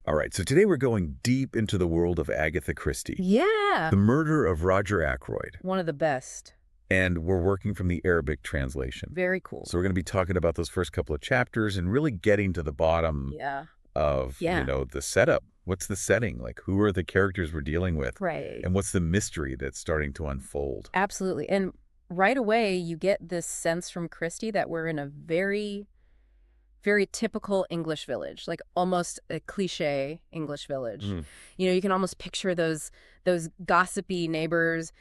All right, so today we're going deep into the world of Agatha Christie, Yeah. the murder of Roger Ackroyd, One of the best. and we're working from the Arabic translation. Very cool. So we're going to be talking about those first couple of chapters and really getting to the bottom Yeah. of, Yeah. the setup. What's the setting? Like, who are the characters we're dealing with? Right. And what's the mystery that's starting to unfold? Absolutely. And right away, you get this sense from Christie that we're in a very, very typical English village, like almost a cliche English village. Mm. You can almost picture those gossipy neighbors,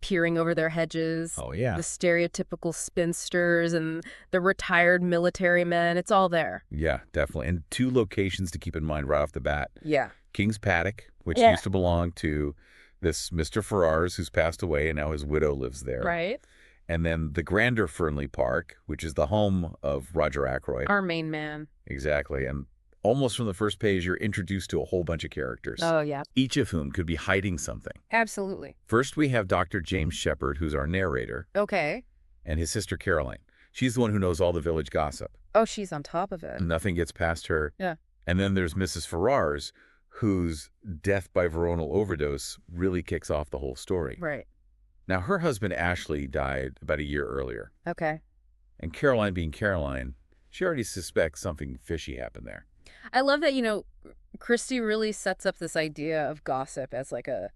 peering over their hedges, Oh, yeah. the stereotypical spinsters and the retired military men. It's all there. Yeah, definitely. And two locations to keep in mind right off the bat. Yeah. King's Paddock, which Yeah. used to belong to this Mr. Ferrars, who's passed away, and now his widow lives there. Right. And then the grander Fernley Park, which is the home of Roger Ackroyd. Our main man. Exactly. And almost from the first page, you're introduced to a whole bunch of characters, Oh, yeah. each of whom could be hiding something. Absolutely. First, we have Dr. James Shepherd, who's our narrator, Okay. and his sister Caroline. She's the one who knows all the village gossip. Oh, she's on top of it. Nothing gets past her. Yeah. And then there's Mrs. Ferrars, whose death by veronal overdose really kicks off the whole story. Right. Now, her husband Ashley died about a year earlier. Okay. And Caroline being Caroline, she already suspects something fishy happened there. I love that, Christie really sets up this idea of gossip as like a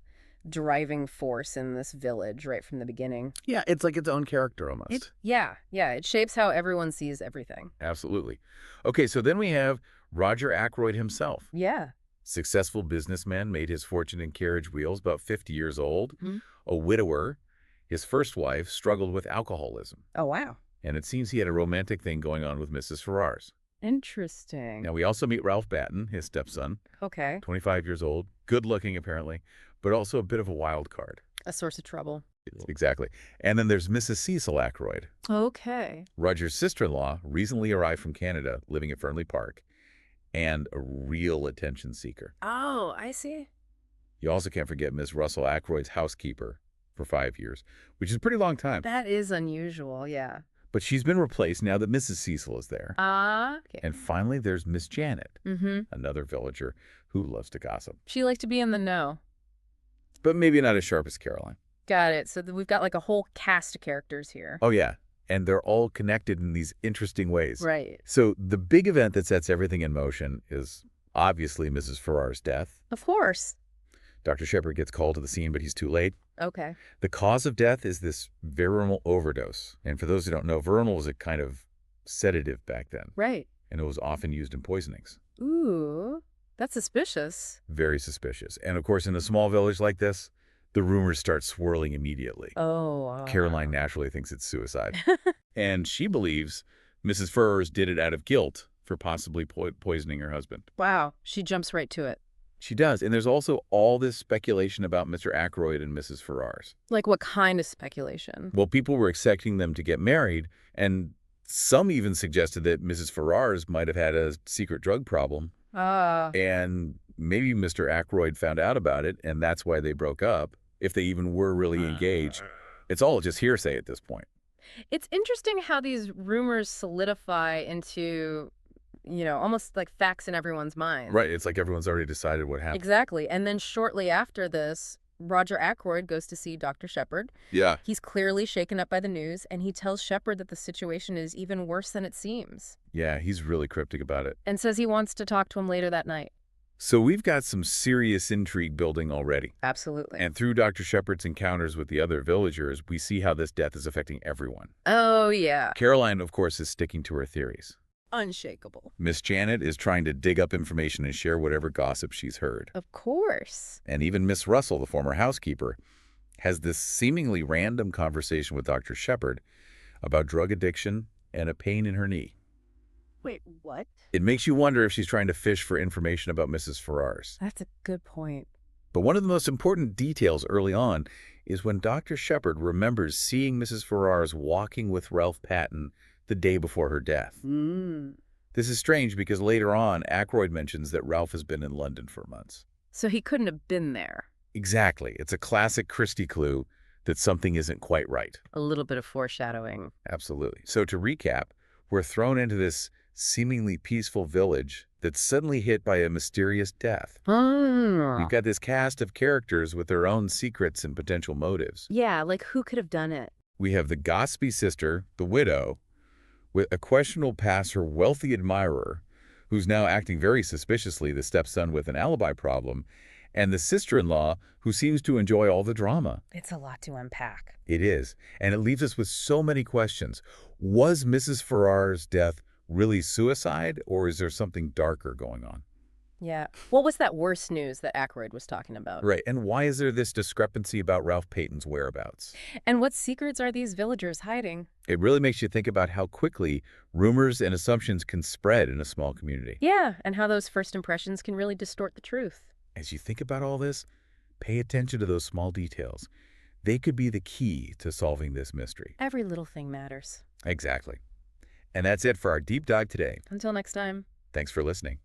driving force in this village right from the beginning. Yeah, it's like its own character almost. Yeah. It shapes how everyone sees everything. Absolutely. Okay, so then we have Roger Ackroyd himself. Yeah. Successful businessman, made his fortune in carriage wheels, about 50 years old. Mhm. A widower. His first wife struggled with alcoholism. Oh, wow. And it seems he had a romantic thing going on with Mrs. Ferrars. Interesting. Now, we also meet Ralph Batten, his stepson, Okay. 25 years old, good looking apparently, but also a bit of a wild card. A source of trouble. Exactly. And then there's Mrs. Cecil Ackroyd, Okay. Roger's sister-in-law, recently arrived from Canada, living at Fernley Park, and a real attention seeker. Oh, I see. You also can't forget Miss Russell Ackroyd's housekeeper for 5 years, which is a pretty long time. That is unusual, yeah. But she's been replaced now that Mrs. Cecil is there. Okay. And finally, there's Miss Janet, Mm-hmm. another villager who loves to gossip, She likes to be in the know. but maybe not as sharp as Caroline. Got it. So we've got like a whole cast of characters here. Oh, yeah. And they're all connected in these interesting ways. Right. So the big event that sets everything in motion is obviously Mrs. Ferrars' death. Of course. Dr. Shepherd gets called to the scene, but he's too late. Okay. The cause of death is this veronal overdose. And for those who don't know, veronal was a kind of sedative back then, Right. and it was often used in poisonings. Ooh, that's suspicious. Very suspicious. And of course, in a small village like this, the rumors start swirling immediately. Oh. Caroline naturally thinks it's suicide. And she believes Mrs. Ferrars did it out of guilt for possibly poisoning her husband. Wow. She jumps right to it. She does. And there's also all this speculation about Mr. Ackroyd and Mrs. Ferrars. Like what kind of speculation? Well, people were expecting them to get married, and some even suggested that Mrs. Ferrars might have had a secret drug problem, Ah. and maybe Mr. Ackroyd found out about it, and that's why they broke up, if they even were really engaged. It's all just hearsay at this point. It's interesting how these rumors solidify into, almost like facts in everyone's mind. Right. It's like everyone's already decided what happened. Exactly. And then shortly after this, Roger Ackroyd goes to see Dr. Shepherd. Yeah. He's clearly shaken up by the news, and he tells Shepherd that the situation is even worse than it seems, Yeah, he's really cryptic about it. and says he wants to talk to him later that night. So we've got some serious intrigue building already. Absolutely. And through Dr. Shepherd's encounters with the other villagers, we see how this death is affecting everyone. Oh, yeah. Caroline, of course, is sticking to her theories. Unshakable. Miss Janet is trying to dig up information and share whatever gossip she's heard. Of course. And even Miss Russell, the former housekeeper, has this seemingly random conversation with Dr. Shepherd about drug addiction and a pain in her knee. Wait, what? It makes you wonder if she's trying to fish for information about Mrs. Ferrars. That's a good point. But one of the most important details early on is when Dr. Shepherd remembers seeing Mrs. Ferrars walking with Ralph Patten the day before her death. This is strange because later on, Ackroyd mentions that Ralph has been in London for months. So he couldn't have been there. Exactly. It's a classic Christie clue that something isn't quite right. A little bit of foreshadowing. Absolutely. So to recap, we're thrown into this seemingly peaceful village that's suddenly hit by a mysterious death. Ah. We've got this cast of characters with their own secrets and potential motives. Yeah, like who could have done it? We have the gossipy sister, the widow, with a questionable past, her wealthy admirer, who's now acting very suspiciously, the stepson with an alibi problem, and the sister-in-law, who seems to enjoy all the drama. It's a lot to unpack. It is, and it leaves us with so many questions. Was Mrs. Farrar's death really suicide, or is there something darker going on? Yeah. What was that worst news that Ackroyd was talking about? Right, and why is there this discrepancy about Ralph Payton's whereabouts? And what secrets are these villagers hiding? It really makes you think about how quickly rumors and assumptions can spread in a small community. Yeah, and how those first impressions can really distort the truth. As you think about all this, pay attention to those small details. They could be the key to solving this mystery. Every little thing matters. Exactly. And that's it for our deep dive today. Until next time. Thanks for listening.